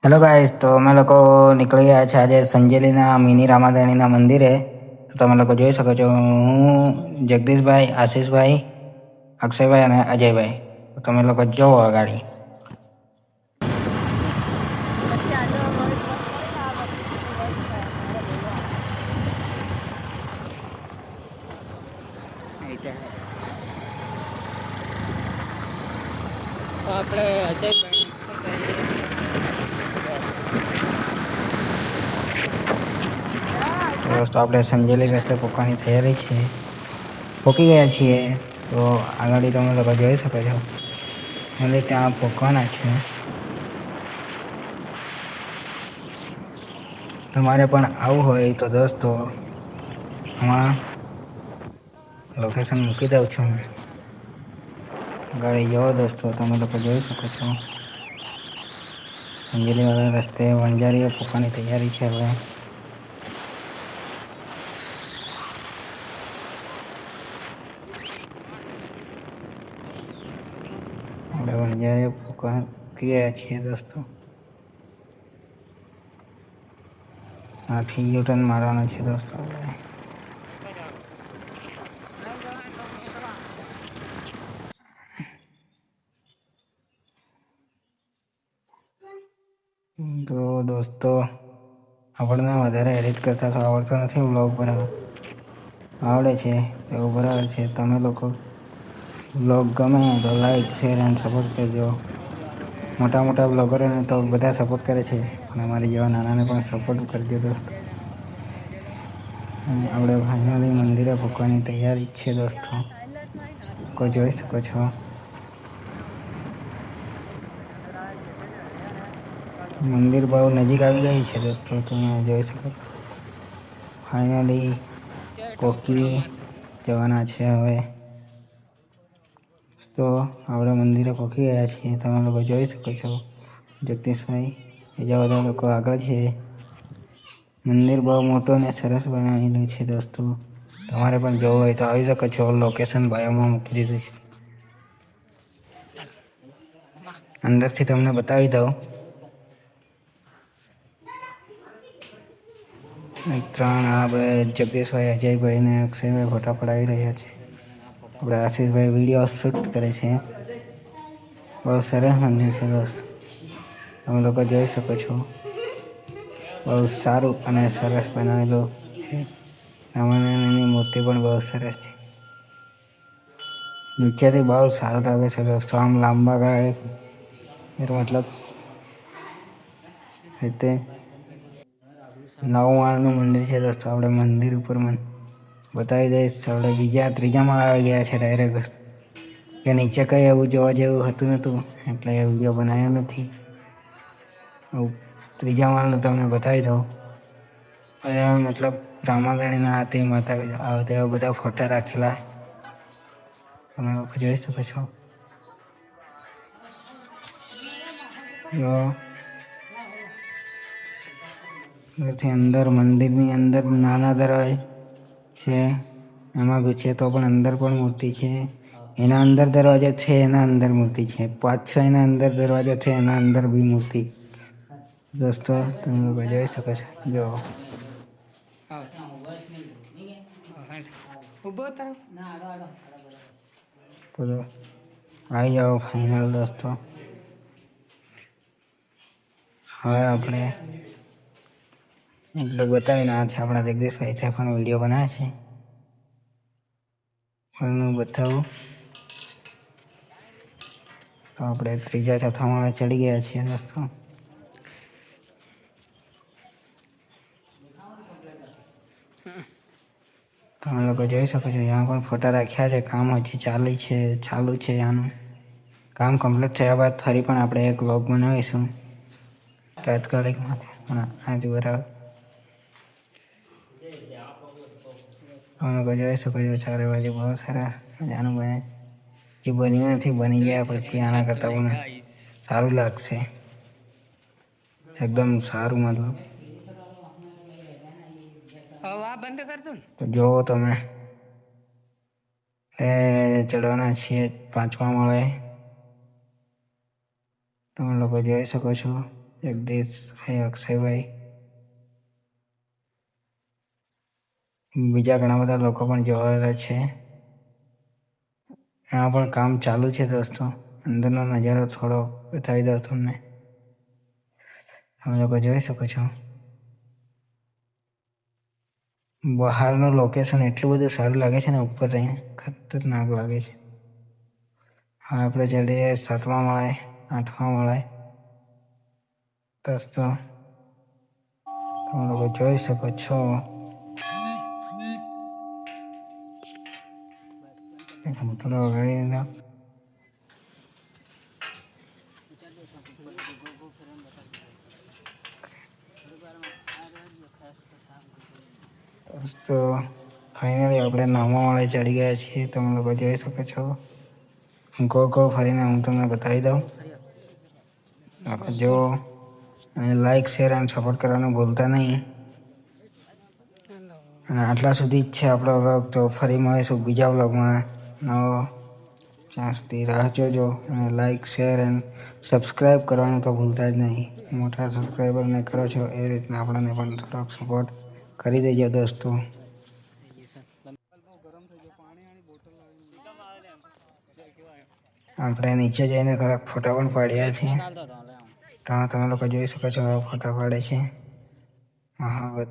Hello guys, તો અમે લોકો નીકળી ગયા છે આજે સંજેલીના મિની રામાધણીના મંદિરે. તો તમે લોકો જોઈ શકો છો, હું જગદીશભાઈ, આશીષભાઈ, અક્ષયભાઈ અને અજયભાઈ. તો તમે લોકો જોવો આ ગાડી. આપણે અજયભાઈ દોસ્તો આપણે સંજેલી રસ્તે પહોંચવાની તૈયારી છે, પહોંચી ગયા છીએ. તો આ ગાડી તમે લોકો જોઈ શકો છો, એટલે ત્યાં પહોંચવાના છે. તમારે પણ આવવું હોય તો દોસ્તો આમાં લોકેશન મૂકી દઉં છું. ગાડી જોવો દોસ્તો, તમે લોકો જોઈ શકો છો. સંજેલીવાળા રસ્તે વણઝારીએ પહોંચવાની તૈયારી છે હવે. આપણે વણઝારીએ પહોંચી ગયા છીએ દોસ્તો. આથી યુટર્ન મારવાનો છે દોસ્તો આપણે. તો દોસ્તો આપણને વધારે એડિટ કરતા તો આવડતો નથી, વ્લોગ બરાબર આવડે છે એવું બરાબર છે. તમે લોકો વ્લોગ ગમે તો લાઈક, શેર એન્ડ સપોર્ટ કરજો. મોટા મોટા બ્લોગરોને તો બધા સપોર્ટ કરે છે, પણ અમારી જેવા નાનાને પણ સપોર્ટ કરજો દોસ્તો. આપણે ફાઇનલી મંદિરે પહોંચવાની તૈયારી છે દોસ્તો, કોઈ જોઈ શકો છો. મંદિર બહુ નજીક આવી ગઈ છે દોસ્તો, તમે જોઈ શકો છો. ફાઇનલી પહોંચી જવાના છે હવે. તો આપણે મંદિરે પહોંચી ગયા છીએ, તમે લોકો જોઈ શકો છો. જગદીશભાઈ, બીજા બધા લોકો આગળ છે. મંદિર બહુ મોટું અને સરસ બનાવેલું છે દોસ્તો. તમારે પણ જોવું હોય તો આવી શકો છો. લોકેશન બાયોમાં મૂકી દીધું છે. અંદરથી તમને બતાવી દઉં. 3 આપણે જગદીશભાઈ, અજયભાઈ અને અક્ષયભાઈ ફોટા પડાવી રહ્યા છે. આપણે આશીષભાઈ વિડીયો શૂટ કરે છે. બહુ સરસ મંદિર છે દોસ્ત, તમે લોકો જોઈ શકો છો. બહુ સારું અને સરસ બનાવેલું છે. રામાયણની મૂર્તિ પણ બહુ સરસ છે. નીચેથી બહુ સારું લાગે છે દોસ્તો. આમ લાંબા ગાળે મતલબ રીતે 9 માળનું મંદિર છે દોસ્તો. આપણે મંદિર ઉપર બતાવી દઈશ. આપણે ત્રીજા માળ આવી ગયા છે ડાયરેક્ટ, કે નીચે કંઈ એવું જોવા જેવું હતું નહોતું, એટલે એ વિડીયો બનાવ્યો નથી. ત્રીજા માળનું તમને બતાવી દઉં. મતલબ રામાધણીના હાથી, માતા તેવા બધા ફોટા રાખેલા તમે લોકો જોઈ શકો છો. અંદર મંદિરની અંદર નાના દરવાજા છે, એમાં ઘૂસીએ તો પણ અંદર પણ મૂર્તિ છે. એના અંદર દરવાજા છે, એના અંદર મૂર્તિ છે. 5-6 એના અંદર દરવાજા છે, એના અંદર બી મૂર્તિ. દોસ્તો તમે લોકો જોઈ શકો છો. જો આવી જાઓ ફાઇનલ દોસ્તો. હવે આપણે એટલું બતાવીને આ છે આપણા જગદીશભાઈ, ત્યાં પણ વિડીયો બનાવે છે. હું બતાવું તો આપણે 3-4 માળે ચડી ગયા છીએ દોસ્તો. તમે લોકો જોઈ શકો છો. અહીંયા પણ ફોટા રાખ્યા છે. કામ હજી ચાલુ છે. આનું કામ કમ્પ્લીટ થયા બાદ ફરી પણ આપણે એક વ્લોગ બનાવીશું તાત્કાલિક માટે. પણ આજે બરાબર તમે લોકો જોઈ શકો છો. ચારે બાજુ બહુ સારા મજાનું બને. જે બન્યું નથી, બની ગયા પછી આના કરતાં પણ સારું લાગશે. એકદમ સારું મતલબ. તો જોવો તમે, ચડવાના છીએ 5મા માળે. તમે લોકો જોઈ શકો છો. જગદીશભાઈ, અક્ષયભાઈ, બીજા ઘણા બધા લોકો પણ જોવાયેલા છે. એમાં પણ કામ ચાલુ છે દોસ્તો. અંદરનો નજારો થોડો બતાવી દઉં તમને. તમે લોકો જોઈ શકો છો. બહારનું લોકેશન એટલું બધું સારું લાગે છે ને, ઉપર રહીને ખતરનાક લાગે છે. હવે આપણે ચડીએ 7મા માળે, 8મા માળે. દોસ્તો તમે લોકો જોઈ શકો છો. થોડો વગાડી દો. દોસ્તો ફાઇનલી આપણે 9મા માળે ચડી ગયા છીએ. તમે લોકો જોઈ શકો છો. ગોળ ફરીને હું તમને બતાવી દઉં. જો અને લાઈક, શેર અને સપોર્ટ કરવાનું ભૂલતા નહીં. અને આટલા સુધી જ છે આપણો વ્લોગ. તો ફરી મળીશું બીજા વ્લોગમાં નવો. ત્યાં સુધી રાહ જોજો. અને લાઈક, શેર અને સબસ્ક્રાઈબ કરવાનું તો ભૂલતા જ નહીં. મોટા સબસ્ક્રાઈબરને કરો છો એ રીતના આપણને પણ થોડોક સપોર્ટ કરી દેજો દોસ્તો. આપણે નીચે જઈને થોડાક ફોટા પણ પાડ્યા છે. તમે લોકો જોઈ શકો છો ફોટા પાડે છે. હા.